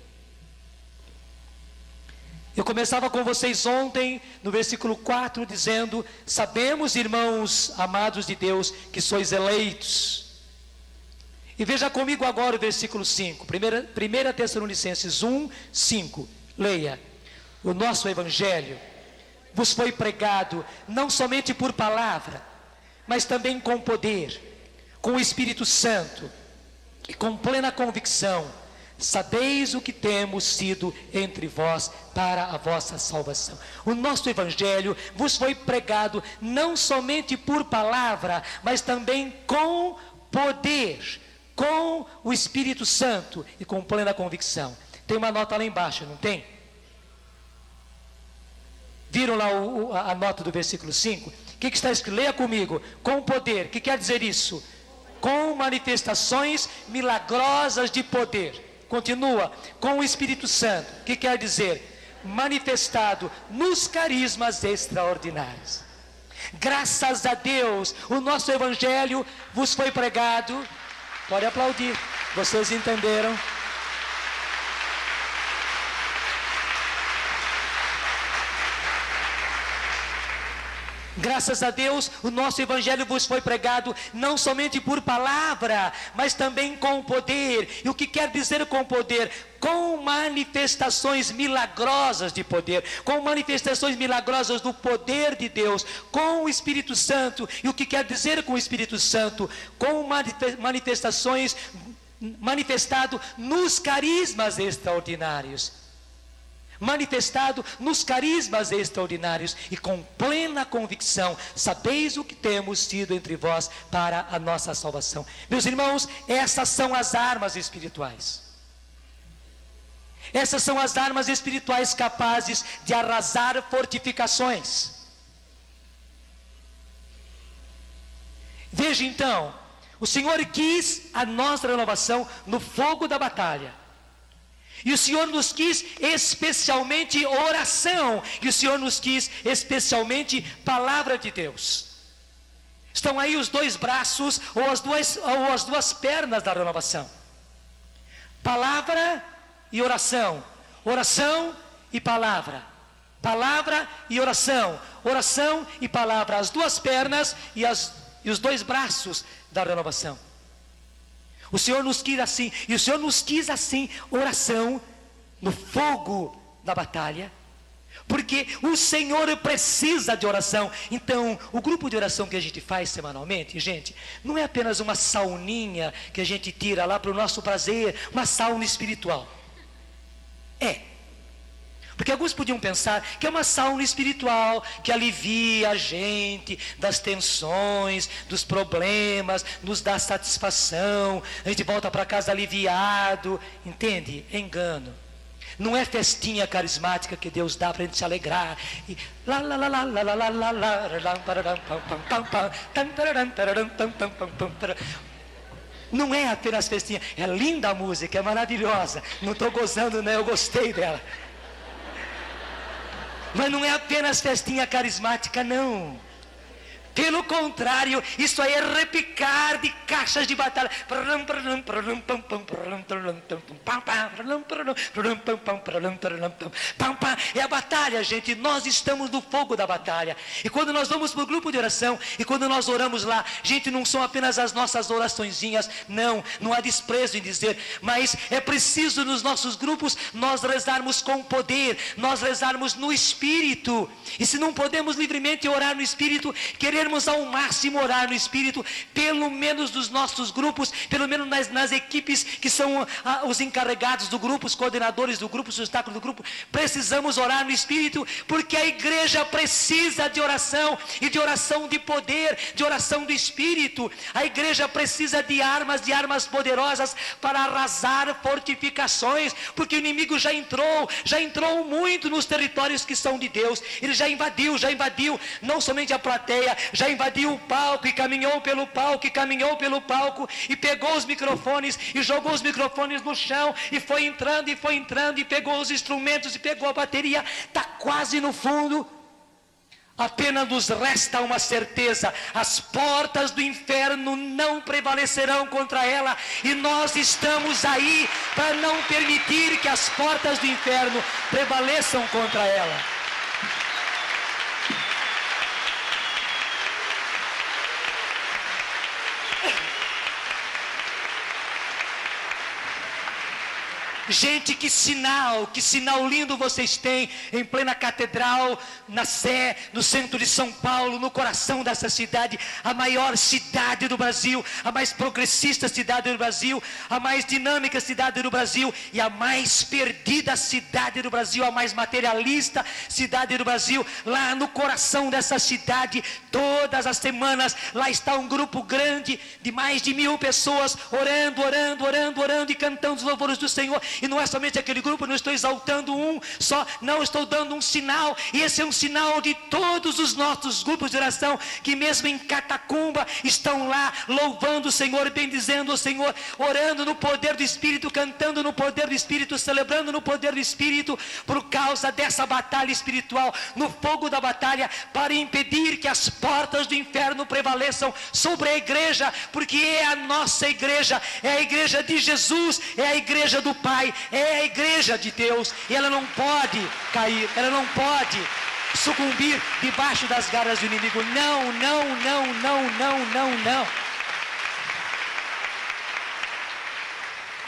B: Eu começava com vocês ontem, no versículo 4, dizendo: sabemos, irmãos amados de Deus, que sois eleitos. E veja comigo agora o versículo 5, 1 Tessalonicenses 1, 5. Leia: o nosso evangelho vos foi pregado, não somente por palavra, mas também com poder, com o Espírito Santo, e com plena convicção. Sabeis o que temos sido entre vós para a vossa salvação. O nosso evangelho vos foi pregado, não somente por palavra, mas também com poder, com o Espírito Santo e com plena convicção. Tem uma nota lá embaixo, não tem? Viram lá a nota do versículo 5? O que está escrito? Leia comigo. Com poder. O que quer dizer isso? Com manifestações milagrosas de poder. Continua. Com o Espírito Santo. O que quer dizer? Manifestado nos carismas extraordinários. Graças a Deus, o nosso evangelho vos foi pregado. Pode aplaudir. Vocês entenderam? Graças a Deus, o nosso evangelho vos foi pregado, não somente por palavra, mas também com poder. E o que quer dizer com poder? Com manifestações milagrosas de poder, com manifestações milagrosas do poder de Deus, com o Espírito Santo. E o que quer dizer com o Espírito Santo? Com manifestações, manifestado nos carismas extraordinários. Manifestado nos carismas extraordinários e com plena convicção, sabeis o que temos sido entre vós para a nossa salvação. Meus irmãos, essas são as armas espirituais. Essas são as armas espirituais capazes de arrasar fortificações. Veja então, o Senhor quis a nossa renovação no fogo da batalha. E o Senhor nos quis especialmente oração. E o Senhor nos quis especialmente palavra de Deus. Estão aí os dois braços ou as duas pernas da renovação. Palavra e oração. Oração e palavra. Palavra e oração. Oração e palavra. As duas pernas e os dois braços da renovação. O Senhor nos quis assim, e o Senhor nos quis assim, oração no fogo da batalha, porque o Senhor precisa de oração. Então, o grupo de oração que a gente faz semanalmente, gente, não é apenas uma sauninha que a gente tira lá para o nosso prazer, uma sauna espiritual. Porque alguns podiam pensar que é uma sauna espiritual que alivia a gente das tensões, dos problemas, nos dá satisfação, a gente volta para casa aliviado. Entende? É engano. Não é festinha carismática que Deus dá para a gente se alegrar. E lá, lá, lá, lá, lá, lá, lá, lá, lá, não é apenas festinha. É linda a música, é maravilhosa. Não estou gozando, né? Eu gostei dela. Mas não é apenas festinha carismática, não. Pelo contrário, isso aí é repicar de caixas de batalha. É a batalha, gente. Nós estamos no fogo da batalha. E quando nós vamos para o grupo de oração, e quando nós oramos lá, gente, não são apenas as nossas oraçõezinhas. Não há desprezo em dizer. Mas é preciso nos nossos grupos nós rezarmos com poder, nós rezarmos no Espírito. E se não podemos livremente orar no Espírito, queremos ao máximo orar no Espírito, pelo menos dos nossos grupos, pelo menos nas equipes que são os encarregados do grupo, os coordenadores do grupo, os obstáculos do grupo. Precisamos orar no Espírito, porque a igreja precisa de oração, e de oração de poder, de oração do Espírito. A igreja precisa de armas poderosas para arrasar fortificações, porque o inimigo já entrou muito nos territórios que são de Deus. Ele já invadiu não somente a plateia, já invadiu o palco e caminhou pelo palco e pegou os microfones e jogou os microfones no chão e foi entrando e pegou os instrumentos e pegou a bateria. Está quase no fundo. Apenas nos resta uma certeza: as portas do inferno não prevalecerão contra ela, e nós estamos aí para não permitir que as portas do inferno prevaleçam contra ela. Gente, que sinal lindo vocês têm em plena catedral, na Sé, no centro de São Paulo, no coração dessa cidade, a maior cidade do Brasil, a mais progressista cidade do Brasil, a mais dinâmica cidade do Brasil e a mais perdida cidade do Brasil, a mais materialista cidade do Brasil. Lá no coração dessa cidade, todas as semanas, lá está um grupo grande de mais de 1000 pessoas orando e cantando os louvores do Senhor. E não é somente aquele grupo, não estou exaltando um só, não, estou dando um sinal, e esse é um sinal de todos os nossos grupos de oração, que mesmo em catacumba, estão lá louvando o Senhor, bendizendo o Senhor, orando no poder do Espírito, cantando no poder do Espírito, celebrando no poder do Espírito, por causa dessa batalha espiritual, no fogo da batalha, para impedir que as portas do inferno prevaleçam sobre a igreja, porque é a nossa igreja, é a igreja de Jesus, é a igreja do Pai, é a igreja de Deus, e ela não pode cair, ela não pode sucumbir debaixo das garras do inimigo. Não.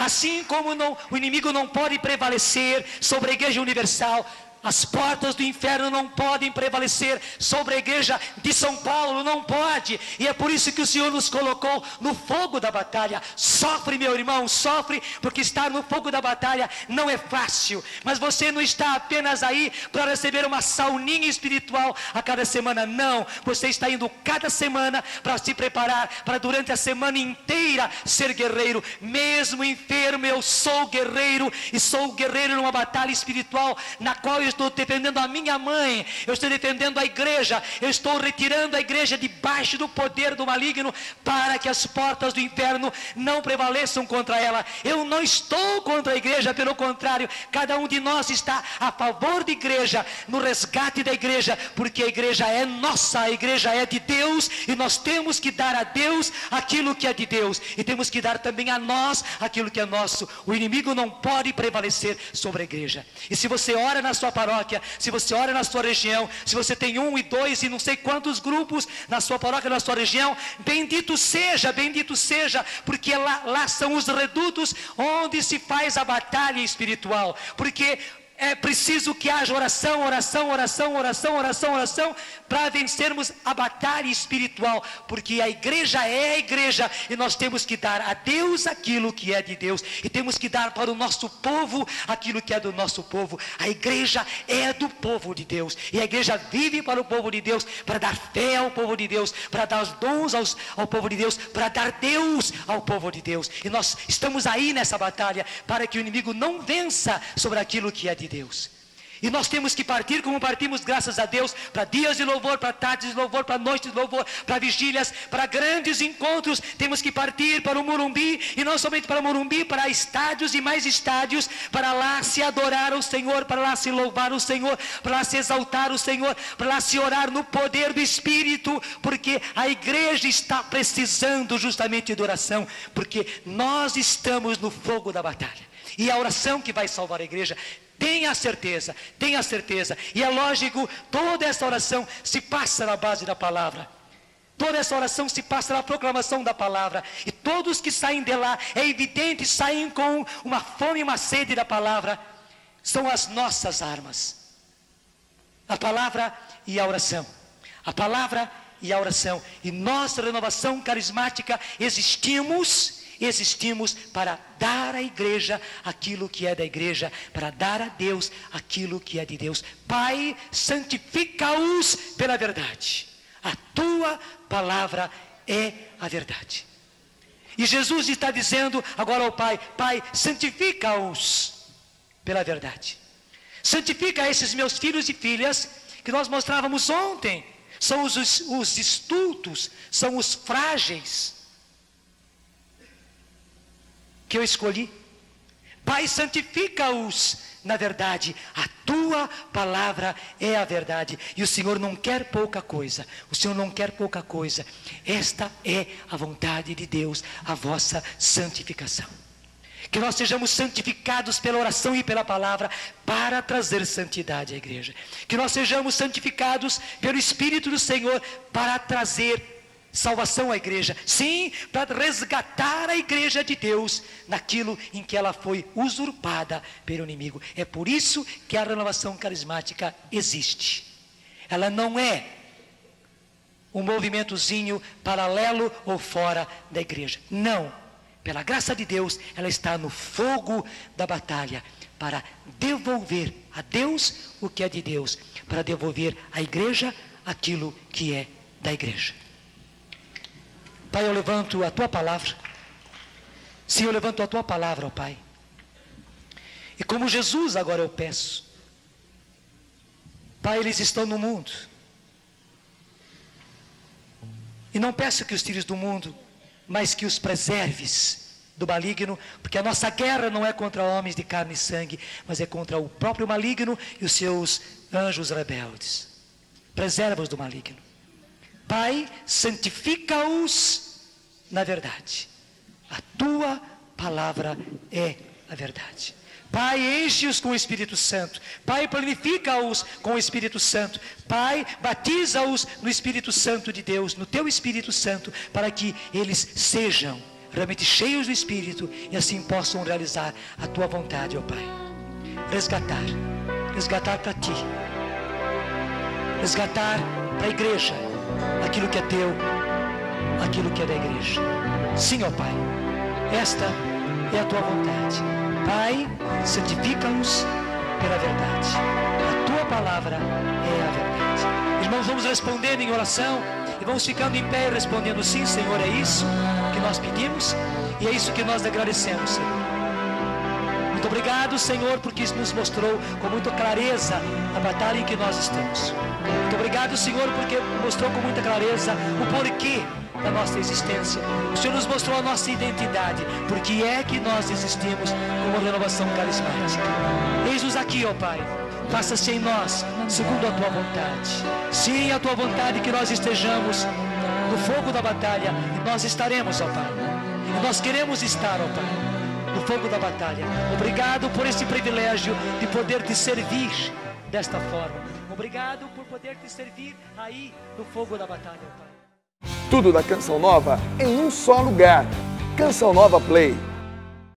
B: Assim como o inimigo não pode prevalecer sobre a igreja universal, as portas do inferno não podem prevalecer sobre a igreja de São Paulo, não pode. E é por isso que o Senhor nos colocou no fogo da batalha. Sofre, meu irmão, sofre, porque estar no fogo da batalha não é fácil. Mas você não está apenas aí para receber uma sauninha espiritual a cada semana, não. Você está indo cada semana para se preparar, para durante a semana inteira ser guerreiro. Mesmo enfermo, eu sou guerreiro, e sou guerreiro numa batalha espiritual, na qual eu estou defendendo a minha mãe, eu estou defendendo a igreja, eu estou retirando a igreja debaixo do poder do maligno, para que as portas do inferno não prevaleçam contra ela. Eu não estou contra a igreja, pelo contrário, cada um de nós está a favor da igreja, no resgate da igreja, porque a igreja é nossa, a igreja é de Deus, e nós temos que dar a Deus aquilo que é de Deus, e temos que dar também a nós aquilo que é nosso. O inimigo não pode prevalecer sobre a igreja. E se você ora na sua paróquia, se você ora na sua região, se você tem 1 e 2 e não sei quantos grupos na sua paróquia, na sua região, bendito seja, porque lá são os redutos onde se faz a batalha espiritual, porque É preciso que haja oração, oração, oração, oração, oração, oração, para vencermos a batalha espiritual, porque a igreja é a igreja, e nós temos que dar a Deus aquilo que é de Deus, e temos que dar para o nosso povo aquilo que é do nosso povo. A igreja é do povo de Deus, e a igreja vive para o povo de Deus, para dar fé ao povo de Deus, para dar os dons ao povo de Deus, para dar Deus ao povo de Deus. E nós estamos aí nessa batalha, para que o inimigo não vença sobre aquilo que é de Deus. E nós temos que partir como partimos, graças a Deus, para dias de louvor, para tardes de louvor, para noites de louvor, para vigílias, para grandes encontros. Temos que partir para o Morumbi, e não somente para o Morumbi, para estádios e mais estádios, para lá se adorar o Senhor, para lá se louvar o Senhor, para lá se exaltar o Senhor, para lá se orar no poder do Espírito, porque a igreja está precisando justamente de oração, porque nós estamos no fogo da batalha, e a oração que vai salvar a igreja. Tenha certeza, e é lógico, toda essa oração se passa na base da palavra, toda essa oração se passa na proclamação da palavra, e todos que saem de lá, é evidente, saem com uma fome e uma sede da palavra. São as nossas armas, a palavra e a oração, a palavra e a oração. E nós, Renovação Carismática, existimos para dar à igreja aquilo que é da igreja, para dar a Deus aquilo que é de Deus. Pai, santifica-os pela verdade, a tua palavra é a verdade. E Jesus está dizendo agora ao Pai: Pai, santifica-os pela verdade. Santifica esses meus filhos e filhas, que nós mostrávamos ontem, são os estultos, são os frágeis, que eu escolhi. Pai, santifica-os na verdade, a tua palavra é a verdade. E o Senhor não quer pouca coisa, o Senhor não quer pouca coisa. Esta é a vontade de Deus, a vossa santificação. Que nós sejamos santificados pela oração e pela palavra, para trazer santidade à igreja. Que nós sejamos santificados pelo Espírito do Senhor, para trazer salvação à igreja. Sim, para resgatar a igreja de Deus naquilo em que ela foi usurpada pelo inimigo. É por isso que a Renovação Carismática existe. Ela não é um movimentozinho paralelo ou fora da igreja. Não. Pela graça de Deus, ela está no fogo da batalha, para devolver a Deus o que é de Deus, para devolver à igreja aquilo que é da igreja. Pai, eu levanto a tua palavra. Sim, eu levanto a tua palavra, ó Pai. E como Jesus agora eu peço, Pai, eles estão no mundo. E não peço que os tires do mundo, mas que os preserves do maligno, porque a nossa guerra não é contra homens de carne e sangue, mas é contra o próprio maligno e os seus anjos rebeldes. Preserva-os do maligno. Pai, santifica-os na verdade. A tua palavra é a verdade. Pai, enche-os com o Espírito Santo. Pai, planifica-os com o Espírito Santo. Pai, batiza-os no Espírito Santo de Deus, no teu Espírito Santo, para que eles sejam realmente cheios do Espírito e assim possam realizar a tua vontade, ó Pai. Resgatar para ti, resgatar para a igreja aquilo que é teu, aquilo que é da igreja. Sim, ó Pai, esta é a tua vontade. Pai, santifica-nos pela verdade. A tua palavra é a verdade. Irmãos, vamos respondendo em oração e vamos ficando em pé respondendo: sim, Senhor, é isso que nós pedimos e é isso que nós agradecemos, Senhor. Muito obrigado, Senhor, porque nos mostrou com muita clareza a batalha em que nós estamos. Muito obrigado, Senhor, porque mostrou com muita clareza o porquê da nossa existência. O Senhor nos mostrou a nossa identidade, porque é que nós existimos como Renovação Carismática. Eis-nos aqui, ó Pai, faça-se em nós segundo a tua vontade. Sim, a tua vontade, que nós estejamos no fogo da batalha, e nós estaremos, ó Pai, e nós queremos estar, ó Pai, no fogo da batalha. Obrigado por esse privilégio de poder te servir desta forma. Obrigado por poder te servir aí no fogo da batalha, ó Pai.
A: Tudo da Canção Nova em um só lugar. Canção Nova Play.